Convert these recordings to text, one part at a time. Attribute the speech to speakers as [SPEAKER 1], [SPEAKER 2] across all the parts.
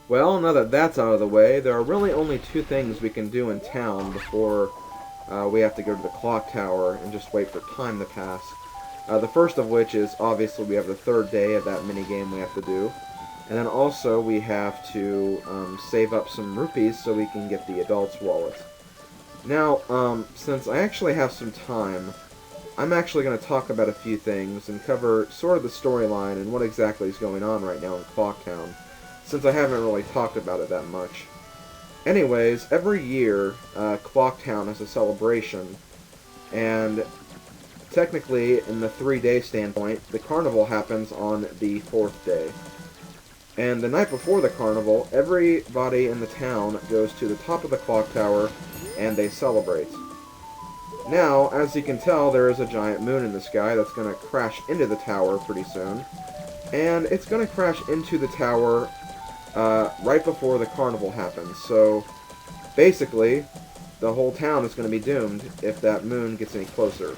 [SPEAKER 1] Well, now that that's out of the way, there are really only two things we can do in town before we have to go to the clock tower and just wait for time to pass. The first of which is obviously we have the third day of that mini game we have to do. And then also we have to save up some rupees so we can get the adult's wallet. Now, since I actually have some time, I'm actually going to talk about a few things and cover sort of the storyline and what exactly is going on right now in Clocktown, since I haven't really talked about it that much. Anyways, every year, Clocktown has a celebration, and technically, in the 3-day standpoint, the carnival happens on the 4th day. And the night before the carnival, everybody in the town goes to the top of the clock tower and they celebrate. Now, as you can tell, there is a giant moon in the sky that's going to crash into the tower pretty soon. And it's going to crash into the tower right before the carnival happens. So, basically, the whole town is going to be doomed if that moon gets any closer.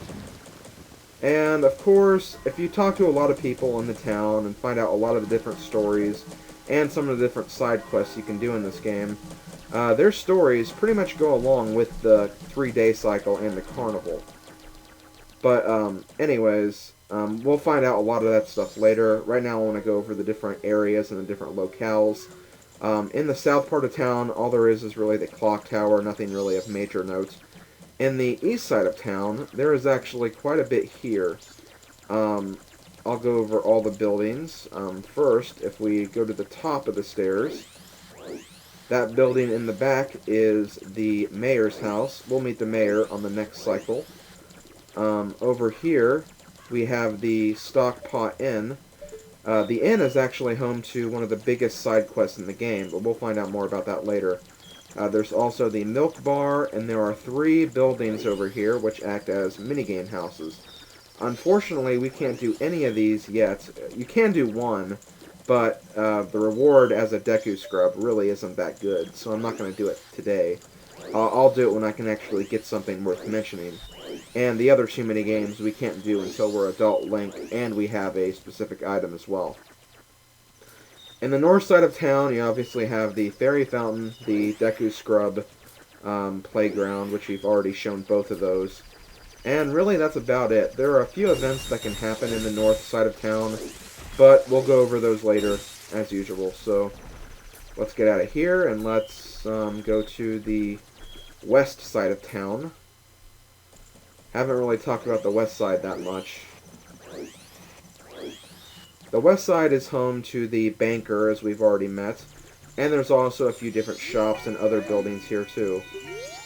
[SPEAKER 1] And, of course, if you talk to a lot of people in the town and find out a lot of the different stories and some of the different side quests you can do in this game, their stories pretty much go along with the 3-day cycle and the carnival. But, anyways, we'll find out a lot of that stuff later. Right now I want to go over the different areas and the different locales. In the south part of town, all there is really the clock tower, nothing really of major note. In the east side of town, there is actually quite a bit here. I'll go over all the buildings. First, if we go to the top of the stairs, that building in the back is the mayor's house. We'll meet the mayor on the next cycle. Over here, we have the Stockpot Inn. The inn is actually home to one of the biggest side quests in the game, but we'll find out more about that later. There's also the milk bar, and there are 3 buildings over here which act as minigame houses. Unfortunately, we can't do any of these yet. You can do one, but the reward as a Deku Scrub really isn't that good, so I'm not going to do it today. I'll do it when I can actually get something worth mentioning. And the other 2 minigames we can't do until we're Adult Link, and we have a specific item as well. In the north side of town, you obviously have the Fairy Fountain, the Deku Scrub playground, which we've already shown both of those. And really, that's about it. There are a few events that can happen in the north side of town, but we'll go over those later, as usual. So, let's get out of here, and let's go to the west side of town. Haven't really talked about the west side that much. The west side is home to the banker, as we've already met, and there's also a few different shops and other buildings here too.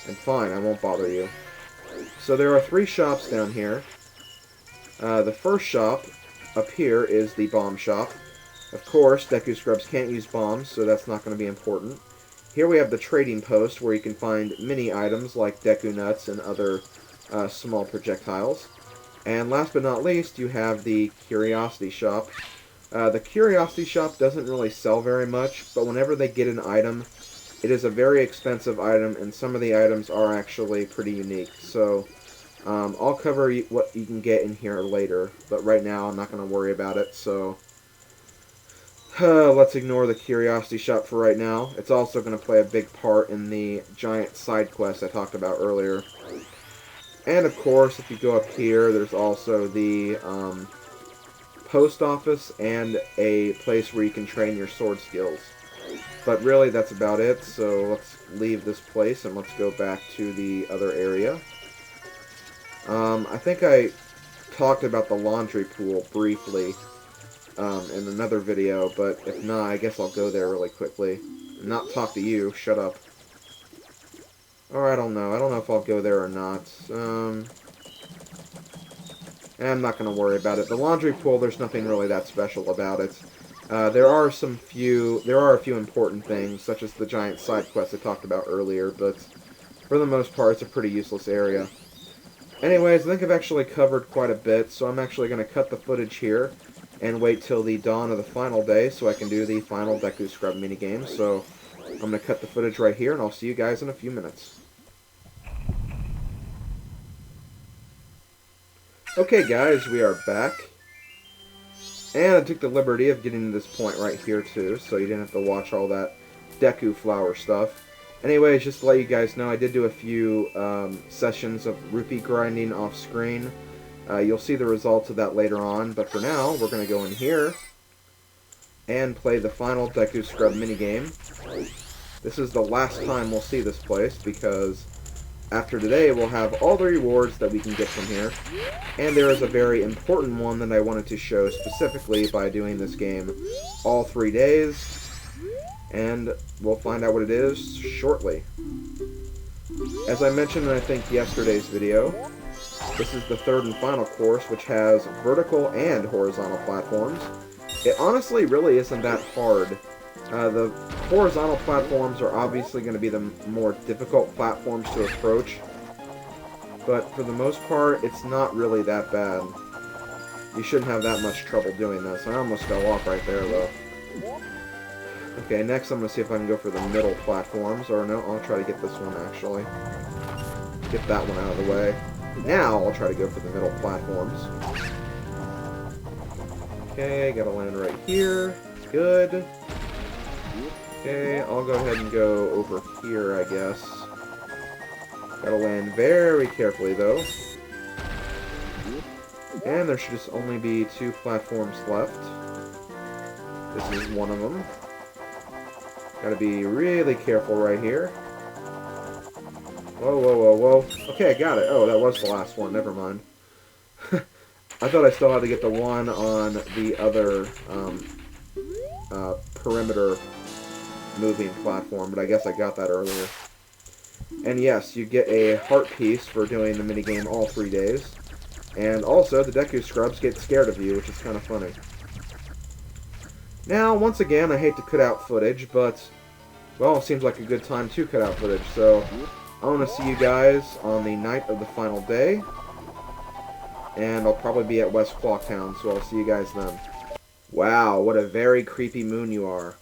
[SPEAKER 1] And fine, I won't bother you. So there are 3 shops down here. The first shop up here is the bomb shop. Of course, Deku Scrubs can't use bombs, so that's not going to be important. Here we have the trading post, where you can find mini items like Deku Nuts and other small projectiles. And last but not least, you have the Curiosity Shop. The Curiosity Shop doesn't really sell very much, but whenever they get an item, it is a very expensive item, and some of the items are actually pretty unique. So, I'll cover what you can get in here later, but right now I'm not going to worry about it, so let's ignore the Curiosity Shop for right now. It's also going to play a big part in the giant side quest I talked about earlier. And of course, if you go up here, there's also the post office and a place where you can train your sword skills. But really, that's about it, so let's leave this place and let's go back to the other area. I think I talked about the laundry pool briefly in another video, but if not, I guess I'll go there really quickly. Not talk to you, shut up. Or I don't know. I don't know if I'll go there or not. I'm not going to worry about it. The laundry pool, there's nothing really that special about it. There are a few important things, such as the giant side quest I talked about earlier, but for the most part, it's a pretty useless area. Anyways, I think I've actually covered quite a bit, so I'm actually going to cut the footage here and wait till the dawn of the final day so I can do the final Deku Scrub minigame. So I'm going to cut the footage right here, and I'll see you guys in a few minutes. Okay guys, we are back. And I took the liberty of getting to this point right here too, so you didn't have to watch all that Deku Flower stuff. Anyways, just to let you guys know, I did do a few sessions of rupee grinding off screen. You'll see the results of that later on, but for now, we're going to go in here and play the final Deku Scrub minigame. This is the last time we'll see this place, because after today, we'll have all the rewards that we can get from here, and there is a very important one that I wanted to show specifically by doing this game all 3 days, and we'll find out what it is shortly. As I mentioned in, I think, yesterday's video, this is the third and final course, which has vertical and horizontal platforms. It honestly really isn't that hard. The horizontal platforms are obviously going to be the more difficult platforms to approach, but for the most part, it's not really that bad. You shouldn't have that much trouble doing this. I almost fell off right there, though. Okay, next I'm going to see if I can go for the middle platforms, or no, I'll try to get this one, actually. Get that one out of the way. Now I'll try to go for the middle platforms. Okay, gotta land right here. Good. Okay, I'll go ahead and go over here, I guess. Gotta land very carefully, though. And there should just only be 2 platforms left. This is one of them. Gotta be really careful right here. Whoa, whoa, whoa, whoa. Okay, I got it. Oh, that was the last one. Never mind. I thought I still had to get the one on the other perimeter moving platform, but I guess I got that earlier. And yes, you get a heart piece for doing the minigame all 3 days. And also, the Deku Scrubs get scared of you, which is kind of funny. Now, once again, I hate to cut out footage, but, well, it seems like a good time to cut out footage, so I want to see you guys on the night of the final day. And I'll probably be at West Clocktown, so I'll see you guys then. Wow, what a very creepy moon you are.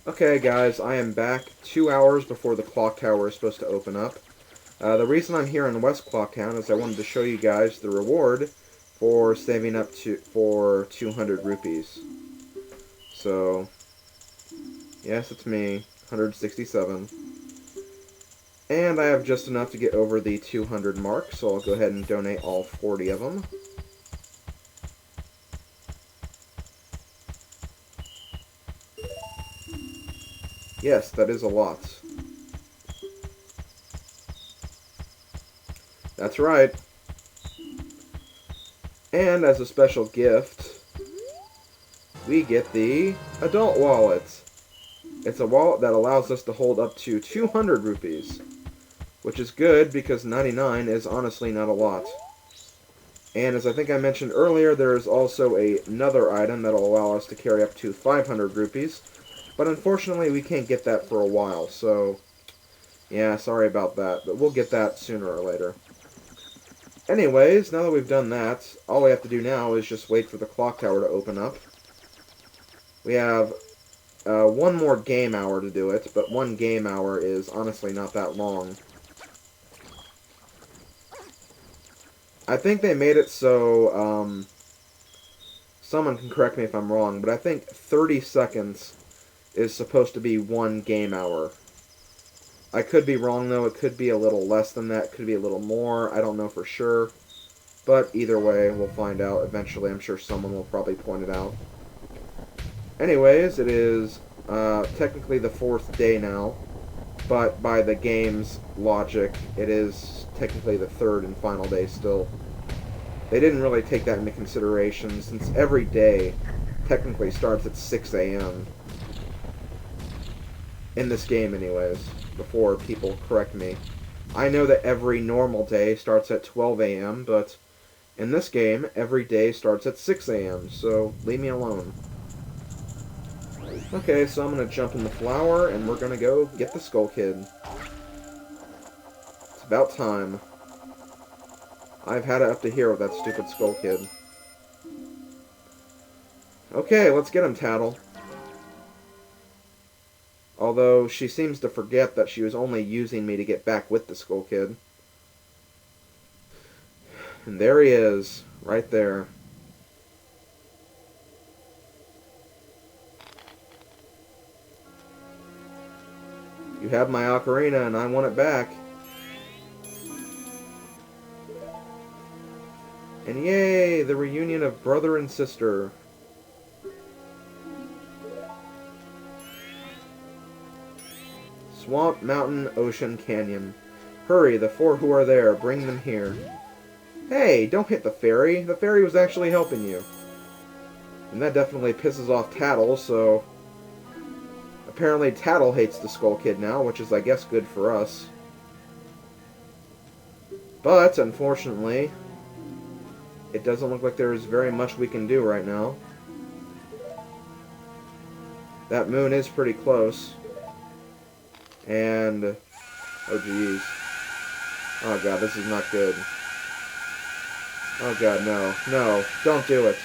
[SPEAKER 1] Okay, guys, I am back 2 hours before the clock tower is supposed to open up. The reason I'm here in West Clocktown is I wanted to show you guys the reward for saving up for 200 rupees. So, yes, it's me, 167. And I have just enough to get over the 200 mark, so I'll go ahead and donate all 40 of them. Yes, that is a lot. That's right. And as a special gift, we get the adult wallet. It's a wallet that allows us to hold up to 200 rupees, which is good because 99 is honestly not a lot. And as I think I mentioned earlier, there is also another item that will allow us to carry up to 500 rupees, but unfortunately we can't get that for a while, so yeah, sorry about that, but we'll get that sooner or later. Anyways, now that we've done that, all we have to do now is just wait for the clock tower to open up. We have one more game hour to do it, but 1 game hour is honestly not that long. I think they made it so, someone can correct me if I'm wrong, but I think 30 seconds is supposed to be 1 game hour. I could be wrong, though. It could be a little less than that. It could be a little more. I don't know for sure. But either way, we'll find out eventually. I'm sure someone will probably point it out. Anyways, it is technically the 4th day now. But by the game's logic, it is technically the 3rd and final day still. They didn't really take that into consideration, since every day technically starts at 6 a.m. In this game, anyways, before people correct me. I know that every normal day starts at 12 a.m., but in this game, every day starts at 6 a.m., so leave me alone. Okay, so I'm going to jump in the flower, and we're going to go get the Skull Kid. It's about time. I've had it up to here with that stupid Skull Kid. Okay, let's get him, Tattle. Although, she seems to forget that she was only using me to get back with the Skull Kid. And there he is, right there. You have my ocarina and I want it back. And yay, the reunion of brother and sister. Swamp, mountain, ocean, canyon. Hurry, the four who are there, bring them here. Hey, don't hit the fairy. The fairy was actually helping you. And that definitely pisses off Tattle, so... Apparently Tattle hates the Skull Kid now, which is, I guess, good for us. But, unfortunately, it doesn't look like there's very much we can do right now. That moon is pretty close. And... oh, jeez. Oh, God, this is not good. Oh, God, no. No, don't do it.